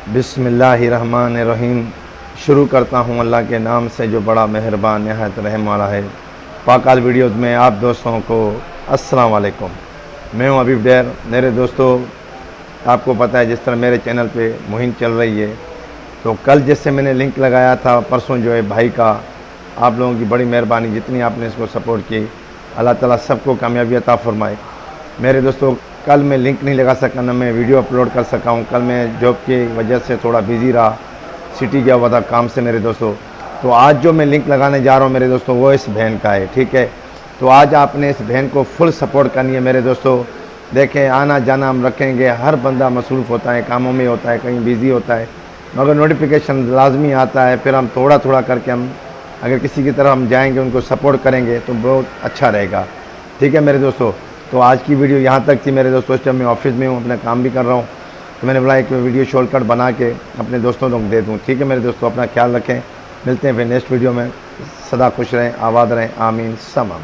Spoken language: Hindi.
बिस्मिल्लाहिर्रहमानिर्रहीम। शुरू करता हूँ अल्लाह के नाम से जो बड़ा मेहरबान नहायत रहम वाला है। पाकाल वीडियोज़ में आप दोस्तों को अस्सलाम वालेकुम। मैं हूँ अबीब डेर। मेरे दोस्तों, आपको पता है जिस तरह मेरे चैनल पे मुहिम चल रही है, तो कल जैसे मैंने लिंक लगाया था, परसों जो है भाई का, आप लोगों की बड़ी मेहरबानी, जितनी आपने इसको सपोर्ट की, अल्लाह ताला सबको कामयाबी अता फरमाए। मेरे दोस्तों, कल मैं लिंक नहीं लगा सका, ना मैं वीडियो अपलोड कर सका हूँ। कल मैं जॉब की वजह से थोड़ा बिज़ी रहा, सिटी गया हुआ था काम से मेरे दोस्तों। तो आज जो मैं लिंक लगाने जा रहा हूँ मेरे दोस्तों, वो इस बहन का है, ठीक है। तो आज आपने इस बहन को फुल सपोर्ट करनी है मेरे दोस्तों। देखें, आना जाना हम रखेंगे, हर बंदा मसरूफ़ होता है, कामों में होता है, कहीं बिज़ी होता है, मगर नोटिफिकेशन लाजमी आता है। फिर हम थोड़ा थोड़ा करके हम अगर किसी की तरफ हम जाएंगे, उनको सपोर्ट करेंगे तो बहुत अच्छा रहेगा, ठीक है मेरे दोस्तों। तो आज की वीडियो यहाँ तक थी मेरे दोस्तों। जब मैं ऑफिस में हूँ, अपना काम भी कर रहा हूँ, तो मैंने बोला एक वीडियो शॉर्टकट बना के अपने दोस्तों को दे दूँ, ठीक है मेरे दोस्तों। अपना ख्याल रखें, मिलते हैं फिर नेक्स्ट वीडियो में। सदा खुश रहें, आबाद रहें, आमीन समा।